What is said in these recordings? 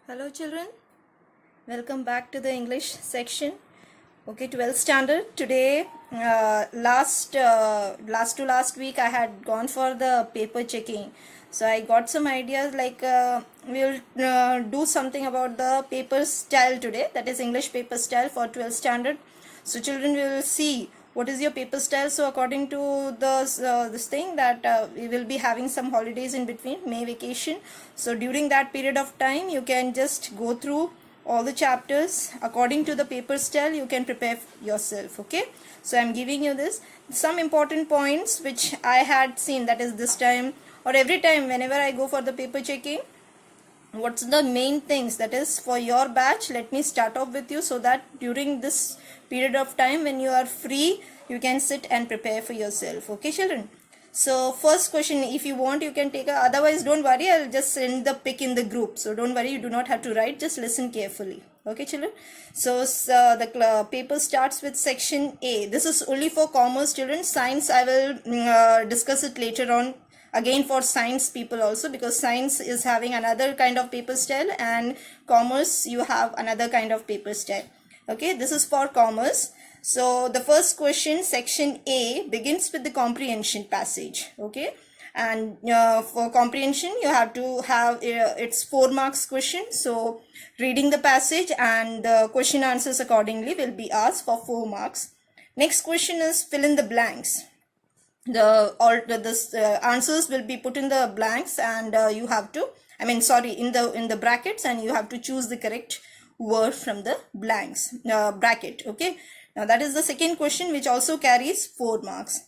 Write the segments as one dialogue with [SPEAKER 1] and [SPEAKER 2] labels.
[SPEAKER 1] Hello children, welcome back to the English section. Okay, 12th standard. Today, last week I had gone for the paper checking. So I got some ideas like we'll do something about the paper style today. That is English paper style for 12th standard. So children, we will see what is your paper style. So according to this thing that we will be having some holidays in between, May vacation. So during that period of time, you can just go through all the chapters according to the paper style. You can prepare yourself. Okay, so I'm giving you this some important points which I had seen, that is this time or every time whenever I go for the paper checking. What's the main things that is for your batch? Let me start off with you so that during this period of time when you are free, you can sit and prepare for yourself. Okay children, so first question, if you want you can take a, otherwise don't worry, I'll just send the pic in the group, so don't worry, you do not have to write, just listen carefully. Okay children, so the paper starts with section A. This is only for commerce children. Science I will discuss it later on, again for science people also, because science is having another kind of paper style and commerce you have another kind of paper style. Okay, this is for commerce. So the first question, section A, begins with the comprehension passage. Okay, and for comprehension you have to have it's 4 marks question. So reading the passage and the question answers accordingly will be asked for 4 marks. Next question is fill in the blanks. The answers will be put in the blanks and you have to, in the brackets, and you have to choose the correct word from the blanks bracket. Okay, now that is the second question, which also carries 4 marks.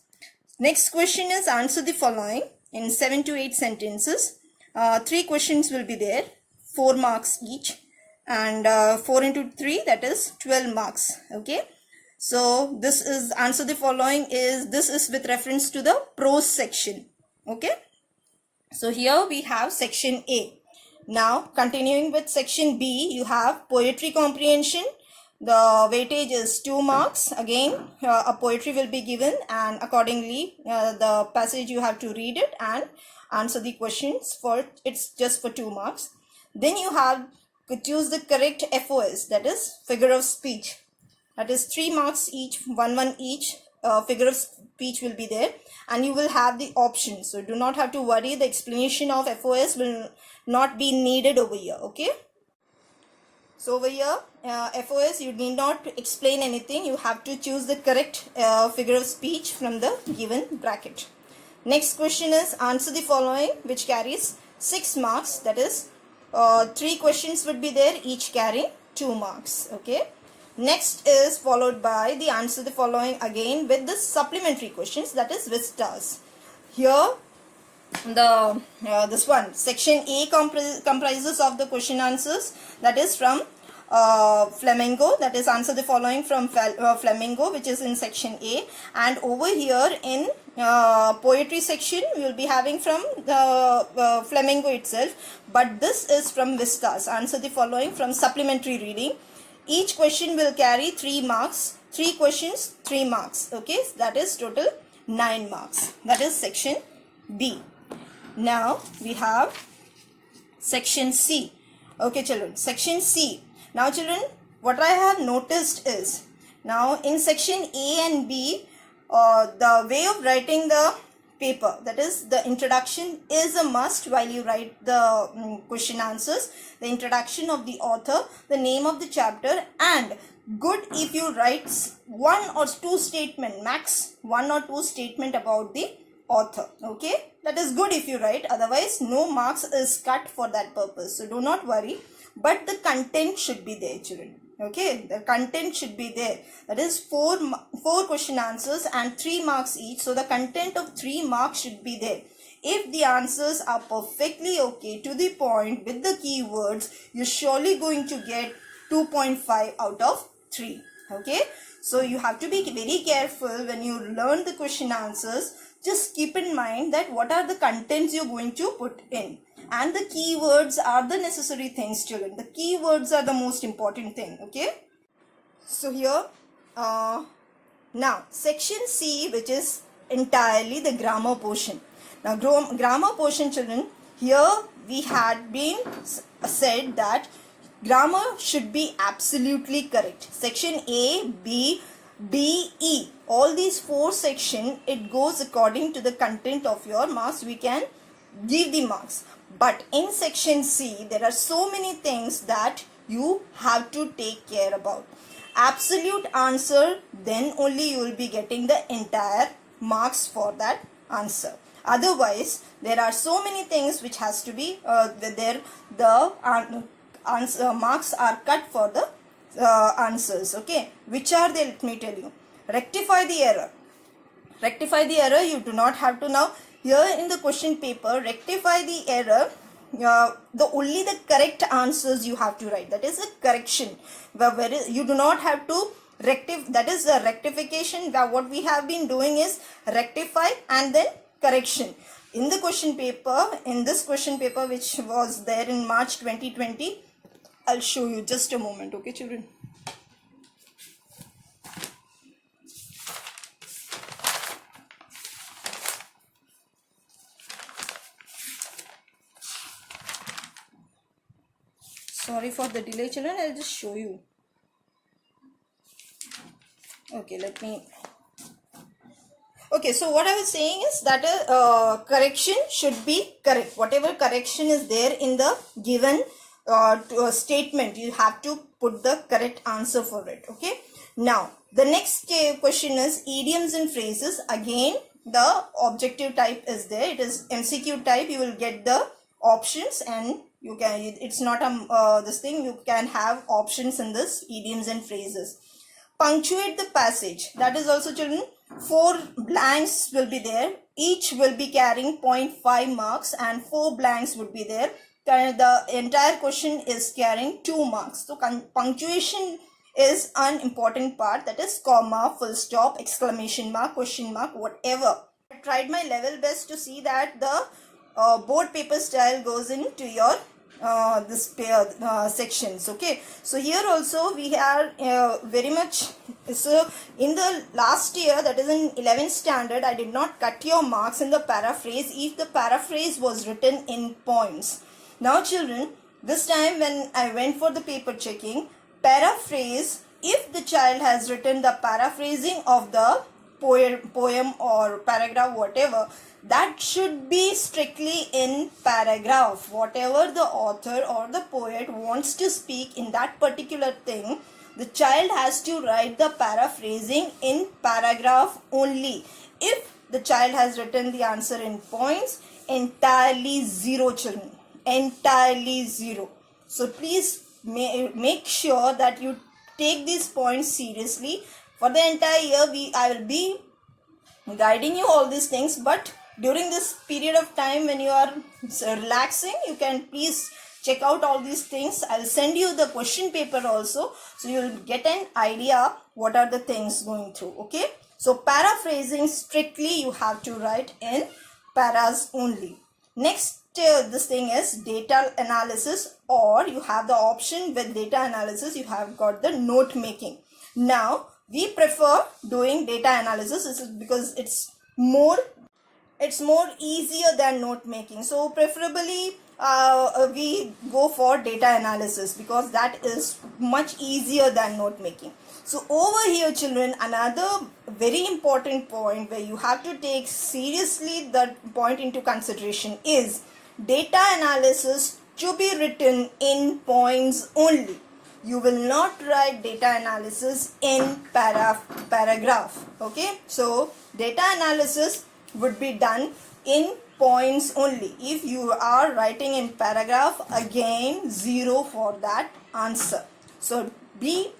[SPEAKER 1] Next question is answer the following in 7 to 8 sentences. 3 questions will be there, 4 marks each, and 4 into 3, that is 12 marks. Okay, so this is answer the following this is with reference to the prose section. Okay, so here we have section A. Now continuing with section B, you have poetry comprehension. The weightage is 2 marks. Again a poetry will be given, and accordingly the passage you have to read it and answer the questions for, it's just for 2 marks. Then you have to choose the correct FOS, that is figure of speech. That is 3 marks each, 1 each. Figure of speech will be there, and you will have the options. So do not have to worry, the explanation of FOS will not be needed over here. Okay, so over here FOS you need not explain anything, you have to choose the correct figure of speech from the given bracket. Next question is answer the following, which carries 6 marks. That is 3 questions would be there, each carrying 2 marks. Okay, next is followed by the answer the following, again with the supplementary questions, that is vistas. Here the this one, section A comprises of the question answers, that is from Flamingo, that is answer the following from Flamingo, which is in section A. And over here in poetry section we will be having from the Flamingo itself, but this is from vistas, answer the following from supplementary reading. Each question will carry 3 marks, 3 questions 3 marks. Okay, that is total 9 marks. That is section B. Now we have section C. Okay children, section C. Now children, what I have noticed is, now in section A and B, the way of writing the paper, that is the introduction is a must while you write the question answers. The introduction of the author, the name of the chapter, and good if you write 1 or 2 statement, max 1 or 2 statement about the author. Okay, that is good if you write, otherwise no marks is cut for that purpose, so do not worry, but the content should be there children. Okay, the content should be there, that is 4 question answers and 3 marks each, so the content of 3 marks should be there. If the answers are perfectly okay, to the point, with the keywords, you're surely going to get 2.5 out of 3. Okay, so you have to be very careful when you learn the question answers. Just keep in mind that what are the contents you're going to put in, and the keywords are the necessary things children. The keywords are the most important thing. Okay, so here now section C, which is entirely the grammar portion. Now grammar portion children, here we had been said that Grammar should be absolutely correct. Section A, B, D, E, all these 4 sections, it goes according to the content of your marks. We can give the marks. But in section C, there are so many things that you have to take care about. Absolute answer, then only you will be getting the entire marks for that answer. Otherwise, there are so many things which has to be there. The answer marks are cut for the answers. Okay, which are they? Let me tell you. Rectify the error. Rectify the error. You do not have to now. Here in the question paper, rectify the error. The only the correct answers you have to write. That is a correction. Where you do not have to rectify. That is the rectification. What we have been doing is rectify and then correction. In the question paper, in this question paper which was there in March 2020, I'll show you just a moment. Okay, children. Sorry for the delay, children. I'll just show you. Okay, let me. Okay, so what I was saying is that a correction should be correct. Whatever correction is there in the given statement, you have to put the correct answer for it. Okay. Now, the next question is idioms and phrases. Again, the objective type is there. It is MCQ type. You will get the options and you can. It's not this thing. You can have options in this idioms and phrases. Punctuate the passage. That is also, children, 4 blanks will be there. Each will be carrying 0.5 marks and 4 blanks would be there. The entire question is carrying 2 marks. So punctuation is an important part. That is comma, full stop, exclamation mark, question mark, whatever. I tried my level best to see that the board paper style goes into your this pair sections. Okay, so here also we are very much. So in the last year, that is in 11th standard, I did not cut your marks in the paraphrase if the paraphrase was written in points. Now children, this time when I went for the paper checking, paraphrase, if the child has written the paraphrasing of the poem or paragraph, whatever, that should be strictly in paragraph. Whatever the author or the poet wants to speak in that particular thing, the child has to write the paraphrasing in paragraph only. If the child has written the answer in points, entirely 0, children. Entirely 0. So please make sure that you take these points seriously. For the entire year, I will be guiding you all these things, but during this period of time when you are relaxing, you can please check out all these things. I will send you the question paper also, so you will get an idea what are the things going through. Okay, so paraphrasing strictly you have to write in paras only. Next this thing is data analysis, or you have the option with data analysis, you have got the note making. Now we prefer doing data analysis because it's more easier than note making. So preferably we go for data analysis because that is much easier than note making. So over here, children, another very important point where you have to take seriously that point into consideration is data analysis to be written in points only. You will not write data analysis in paragraph. Okay, so data analysis would be done in points only. If you are writing in paragraph, again 0 for that answer. So be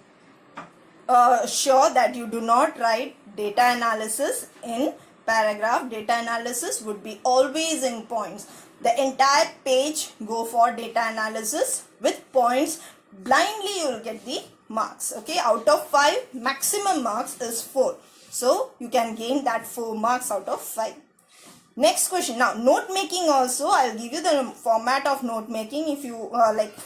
[SPEAKER 1] sure that you do not write data analysis in paragraph. Data analysis would be always in points. The entire page go for data analysis with points. Blindly you will get the marks. Okay, out of 5, maximum marks is 4. So you can gain that 4 marks out of 5. Next question. Now note making also, I will give you the format of note making. If you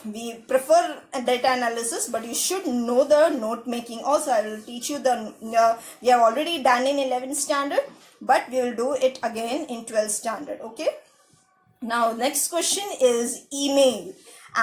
[SPEAKER 1] we prefer data analysis, but you should know the note making also. I will teach you the we have already done in 11th standard, but we will do it again in 12th standard. Okay. Now next question is email.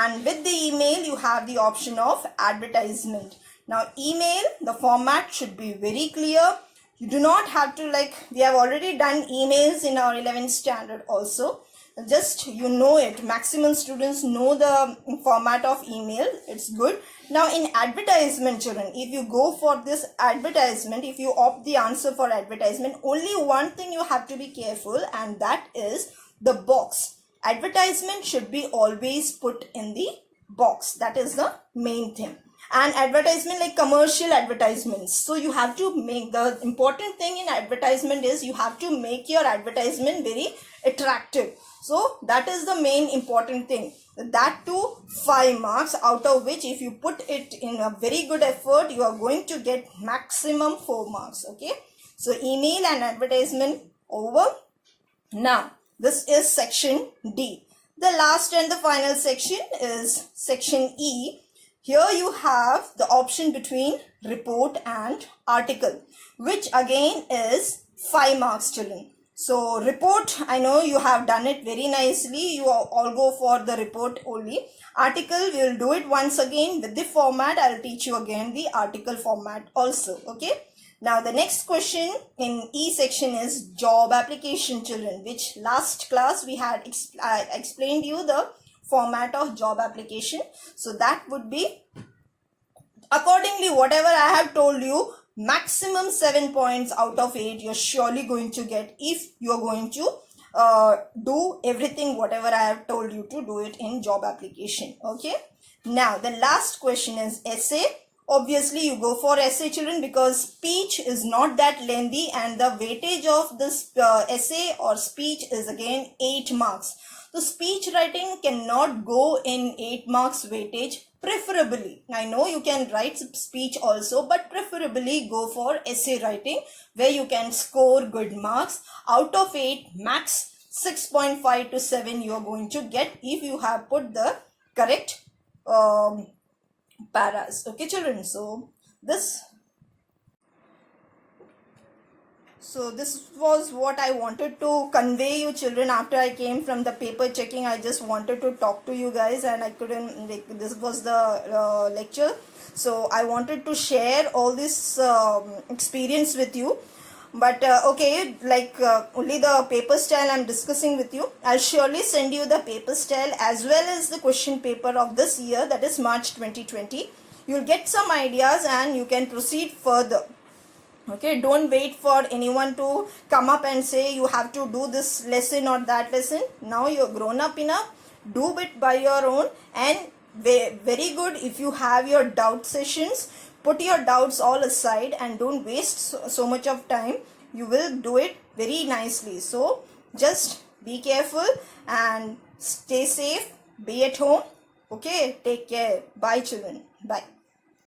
[SPEAKER 1] and with the email you have the option of advertisement. Now email, the format should be very clear. You do not have to, like, we have already done emails in our 11th standard also. Just you know it, maximum students know the format of email. It's good. Now in advertisement, children, if you go for this advertisement, if you opt the answer for advertisement, only one thing you have to be careful, and that is the box. Advertisement should be always put in the box. That is the main thing. And advertisement, like commercial advertisements, so you have to make, the important thing in advertisement is you have to make your advertisement very attractive. So that is the main important thing. That too 5 marks, out of which if you put it in a very good effort, you are going to get maximum 4 marks. Okay, so email and advertisement over. Now this is section D. The last and the final section is section E. Here you have the option between report and article, which again is 5 marks, children. So report, I know you have done it very nicely. You all go for the report only. Article, we will do it once again with the format. I will teach you again the article format also. Okay. Now the next question in E section is job application, children, which last class we had explained you the format of job application. So that would be accordingly whatever I have told you, maximum 7 points out of 8 you're surely going to get if you're going to do everything whatever I have told you to do it in job application. Okay. Now the last question is essay. Obviously you go for essay, children, because speech is not that lengthy and the weightage of this essay or speech is again 8 marks. So speech writing cannot go in 8 marks weightage. Preferably, I know you can write speech also, but preferably go for essay writing where you can score good marks. Out of 8, max 6.5 to 7 you are going to get if you have put the correct paras. Okay, children, so this was what I wanted to convey you, children. After I came from the paper checking, I just wanted to talk to you guys and I couldn't, like, this was the lecture, so I wanted to share all this experience with you. But okay, like only the paper style I'm discussing with you. I'll surely send you the paper style as well as the question paper of this year, that is March 2020. You'll get some ideas and you can proceed further. Okay, don't wait for anyone to come up and say you have to do this lesson or that lesson. Now you're grown up enough, do it by your own. And very good, if you have your doubt sessions, put your doubts all aside and don't waste so much of time. You will do it very nicely. So just be careful and stay safe, be at home. Okay, take care. Bye, children. Bye.